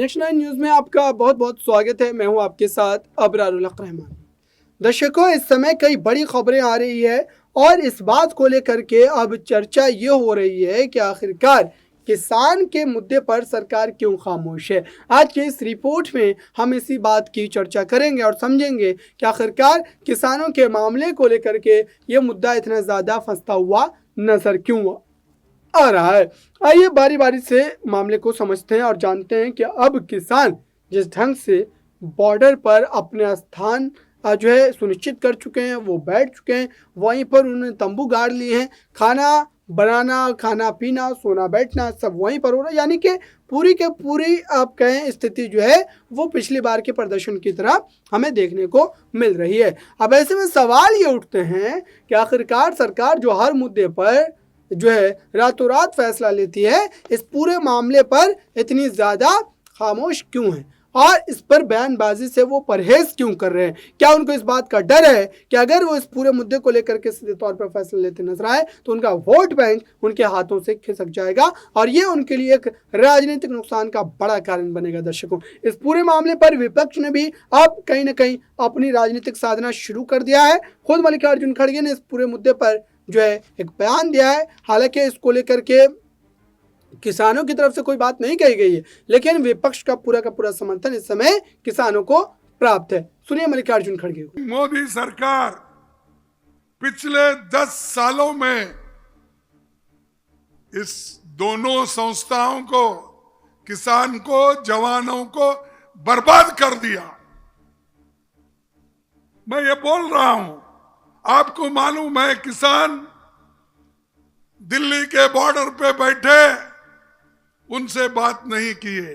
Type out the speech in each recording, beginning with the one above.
Next 9 news में आपका बहुत बहुत स्वागत है। मैं हूं आपके साथ अबरारुल हक रहमान। दर्शकों, इस समय कई बड़ी खबरें आ रही है और इस बात को लेकर के अब चर्चा ये हो रही है कि आखिरकार किसान के मुद्दे पर सरकार क्यों खामोश है। आज के इस रिपोर्ट में हम इसी बात की चर्चा करेंगे और समझेंगे कि आखिरकार किसानों के मामले को लेकर के ये मुद्दा इतना ज़्यादा फंसता हुआ नजर क्यों आ रहा है। आइए बारी बारी से मामले को समझते हैं और जानते हैं कि अब किसान जिस ढंग से बॉर्डर पर अपने स्थान जो है सुनिश्चित कर चुके हैं, वो बैठ चुके हैं, वहीं पर उन्होंने तंबू गाड़ लिए हैं, खाना बनाना, खाना पीना, सोना बैठना सब वहीं पर हो रहा है। यानी कि पूरी के पूरी आप कहें स्थिति जो है वो पिछली बार के प्रदर्शन की तरह हमें देखने को मिल रही है। अब ऐसे में सवाल ये उठते हैं कि आखिरकार सरकार जो हर मुद्दे पर जो है रातों रात फैसला लेती है, इस पूरे मामले पर इतनी ज़्यादा खामोश क्यों है और इस पर बयानबाजी से वो परहेज क्यों कर रहे हैं। क्या उनको इस बात का डर है कि अगर वो इस पूरे मुद्दे को लेकर के सीधे तौर पर फैसला लेते नजर आए तो उनका वोट बैंक उनके हाथों से खिसक जाएगा और ये उनके लिए एक राजनीतिक नुकसान का बड़ा कारण बनेगा। दर्शकों, इस पूरे मामले पर विपक्ष ने भी अब कहीं ना कहीं अपनी राजनीतिक साधना शुरू कर दिया है। खुद मल्लिकार्जुन खड़गे ने इस पूरे मुद्दे पर जो है एक बयान दिया है। हालांकि इसको लेकर के किसानों की तरफ से कोई बात नहीं कही गई है, लेकिन विपक्ष का पूरा समर्थन इस समय किसानों को प्राप्त है। सुनिए मल्लिकार्जुन खड़गे को। मोदी सरकार पिछले 10 सालों में इस दोनों संस्थाओं को, किसान को, जवानों को बर्बाद कर दिया। मैं ये बोल रहा हूं, आपको मालूम है किसान दिल्ली के बॉर्डर पे बैठे, उनसे बात नहीं किए।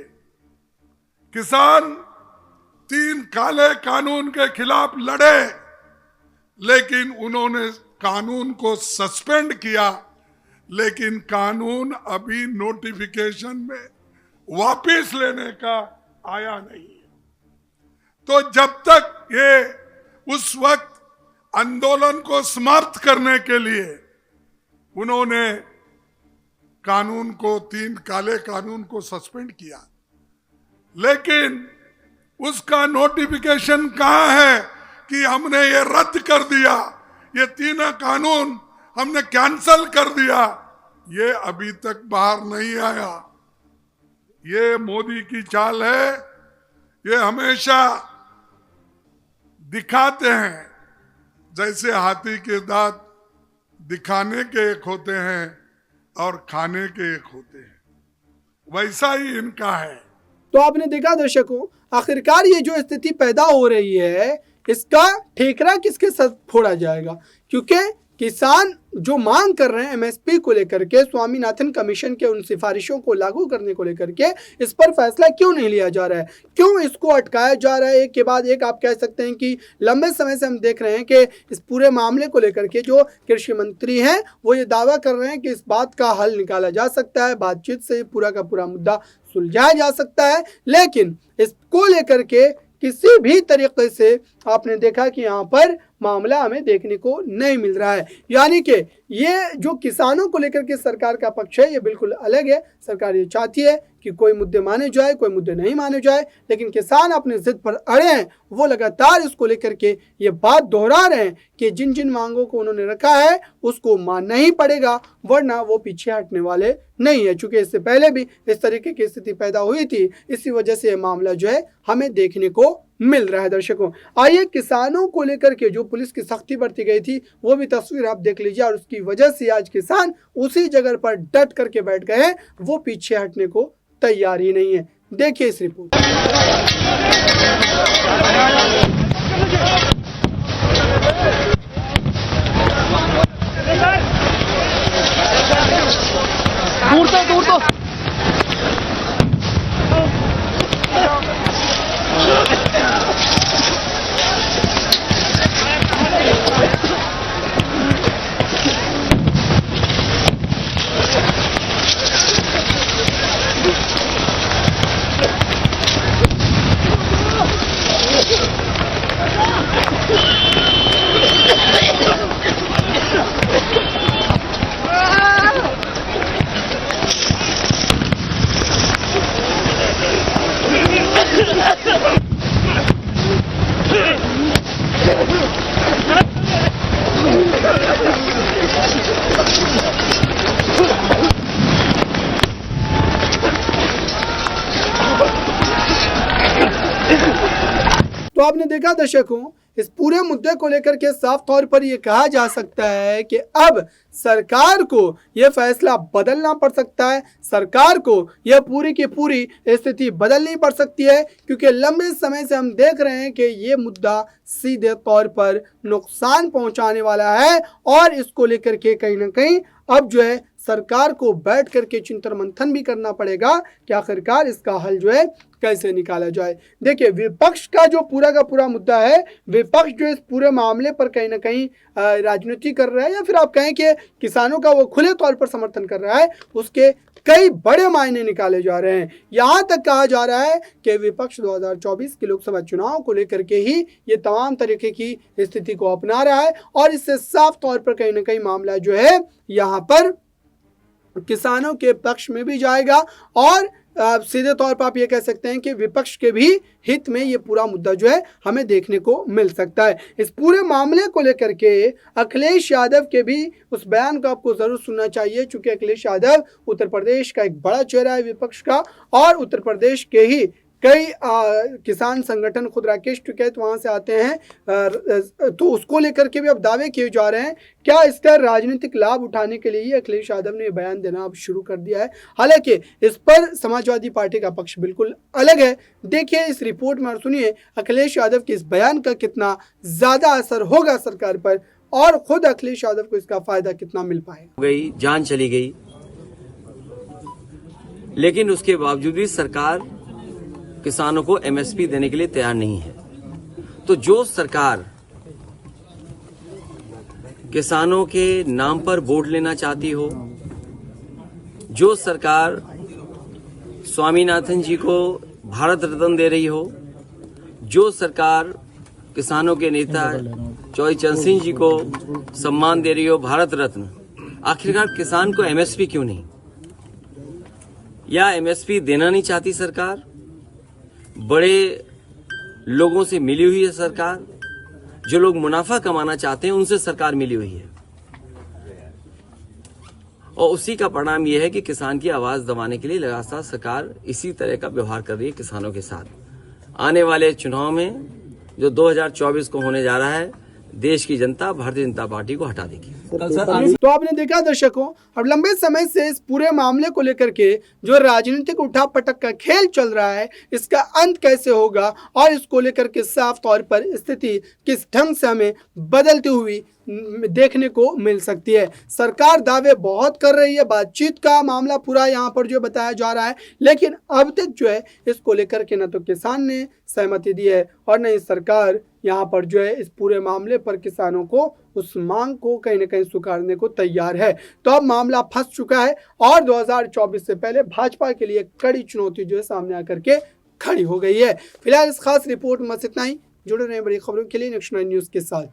किसान 3 काले कानून के खिलाफ लड़े, लेकिन उन्होंने कानून को सस्पेंड किया, लेकिन कानून अभी नोटिफिकेशन में वापस लेने का आया नहीं है। तो जब तक ये उस वक्त आंदोलन को समाप्त करने के लिए उन्होंने कानून को, 3 काले कानून को सस्पेंड किया, लेकिन उसका नोटिफिकेशन कहां है कि हमने ये रद्द कर दिया, ये 3 कानून हमने कैंसल कर दिया, ये अभी तक बाहर नहीं आया। ये मोदी की चाल है। ये हमेशा दिखाते हैं जैसे हाथी के दांत दिखाने के एक होते हैं और खाने के एक होते हैं, वैसा ही इनका है। तो आपने देखा दर्शकों, आखिरकार ये जो स्थिति पैदा हो रही है इसका ठेकरा किसके साथ फोड़ा जाएगा, क्योंकि किसान जो मांग कर रहे हैं एमएसपी को लेकर के, स्वामीनाथन कमीशन के उन सिफारिशों को लागू करने को लेकर के, इस पर फैसला क्यों नहीं लिया जा रहा है, क्यों इसको अटकाया जा रहा है। एक के बाद एक आप कह सकते हैं कि लंबे समय से हम देख रहे हैं कि इस पूरे मामले को लेकर के जो कृषि मंत्री हैं वो ये दावा कर रहे हैं कि इस बात का हल निकाला जा सकता है, बातचीत से पूरा का पूरा मुद्दा सुलझाया जा सकता है, लेकिन इसको लेकर के किसी भी तरीके से आपने देखा कि यहाँ पर मामला हमें देखने को नहीं मिल रहा है। यानी कि ये जो किसानों को लेकर के सरकार का पक्ष है ये बिल्कुल अलग है। सरकार ये चाहती है कि कोई मुद्दे माने जाए, कोई मुद्दे नहीं माने जाए, लेकिन किसान अपने जिद पर अड़े हैं। वो लगातार इसको लेकर के ये बात दोहरा रहे हैं कि जिन जिन मांगों को उन्होंने रखा है उसको मानना ही पड़ेगा, वरना वो पीछे हटने वाले नहीं है। चूंकि इससे पहले भी इस तरीके की स्थिति पैदा हुई थी, इसी वजह से ये मामला जो है हमें देखने को मिल रहा है। दर्शकों, आइए किसानों को लेकर के जो पुलिस की सख्ती बरती गई थी वो भी तस्वीर आप देख लीजिए, और उसकी वजह से आज किसान उसी जगह पर डट करके बैठ गए हैं, वो पीछे हटने को तैयार ही नहीं है। देखिए इस रिपोर्ट। दूर तो तो आपने देखा दर्शकों, इस पूरे मुद्दे को लेकर के साफ तौर पर यह कहा जा सकता है कि अब सरकार को यह फैसला बदलना पड़ सकता है, सरकार को यह पूरी की पूरी स्थिति बदलनी पड़ सकती है, क्योंकि लंबे समय से हम देख रहे हैं कि ये मुद्दा सीधे तौर पर नुकसान पहुंचाने वाला है और इसको लेकर के कहीं ना कहीं अब जो है सरकार को बैठ करके चिंतन मंथन भी करना पड़ेगा कि आखिरकार इसका हल जो है कैसे निकाला जाए। देखिए, विपक्ष का जो पूरा का पूरा मुद्दा है, विपक्ष जो इस पूरे मामले पर कहीं ना कहीं राजनीति कर रहा है या फिर आप कहें कि किसानों का वो खुले तौर पर समर्थन कर रहा है, उसके कई बड़े मायने निकाले जा रहे हैं। यहाँ तक कहा जा रहा है कि विपक्ष 2024 के लोकसभा चुनाव को लेकर के ही ये तमाम तरीके की स्थिति को अपना रहा है और इससे साफ तौर पर कहीं ना कहीं मामला जो है यहाँ पर किसानों के पक्ष में भी जाएगा और सीधे तौर पर आप ये कह सकते हैं कि विपक्ष के भी हित में ये पूरा मुद्दा जो है हमें देखने को मिल सकता है। इस पूरे मामले को लेकर के अखिलेश यादव के भी उस बयान को आपको जरूर सुनना चाहिए, क्योंकि अखिलेश यादव उत्तर प्रदेश का एक बड़ा चेहरा है विपक्ष का और उत्तर प्रदेश के ही कई किसान संगठन, खुद राकेश टिकैत वहां से आते हैं, तो उसको लेकर के भी अब दावे किए जा रहे हैं। क्या इसका राजनीतिक लाभ उठाने के लिए ही अखिलेश यादव ने बयान देना अब शुरू कर दिया है? हालांकि इस पर समाजवादी पार्टी का पक्ष बिल्कुल अलग है। देखिए इस रिपोर्ट में और सुनिए अखिलेश यादव के इस बयान का कितना ज्यादा असर होगा सरकार पर और खुद अखिलेश यादव को इसका फायदा कितना मिल पाएगा। गई जान चली गई, लेकिन उसके बावजूद भी सरकार किसानों को एमएसपी देने के लिए तैयार नहीं है। तो जो सरकार किसानों के नाम पर वोट लेना चाहती हो, जो सरकार स्वामीनाथन जी को भारत रत्न दे रही हो, जो सरकार किसानों के नेता चौधरी चरण सिंह जी को सम्मान दे रही हो, भारत रत्न, आखिरकार किसान को एमएसपी क्यों नहीं? या एमएसपी देना नहीं चाहती सरकार? बड़े लोगों से मिली हुई है सरकार, जो लोग मुनाफा कमाना चाहते हैं उनसे सरकार मिली हुई है और उसी का परिणाम यह है कि किसान की आवाज दबाने के लिए लगातार सरकार इसी तरह का व्यवहार कर रही है किसानों के साथ। आने वाले चुनाव में जो 2024 को होने जा रहा है, देश की जनता भारतीय जनता पार्टी को हटा देगी। तो आपने देखा दर्शकों, अब लंबे समय से इस पूरे मामले को लेकर के जो राजनीतिक उठापटक का खेल चल रहा है, इसका अंत कैसे होगा और इसको लेकर के साफ तौर पर स्थिति किस ढंग से हमें बदलती हुई देखने को मिल सकती है। सरकार दावे बहुत कर रही है, बातचीत का मामला पूरा यहाँ पर जो बताया जा रहा है, लेकिन अब तक जो है इसको लेकर के न तो किसान ने सहमति दी है और न ही सरकार यहाँ पर जो है इस पूरे मामले पर किसानों को उस मांग को कहीं ना कहीं स्वीकारने को तैयार है। तो अब मामला फंस चुका है और 2024 से पहले भाजपा के लिए कड़ी चुनौती जो है सामने आकर के खड़ी हो गई है। फिलहाल इस खास रिपोर्ट में बस इतना ही। जुड़े रहें बड़ी खबरों के लिए नेक्स्ट 9 न्यूज़ के साथ।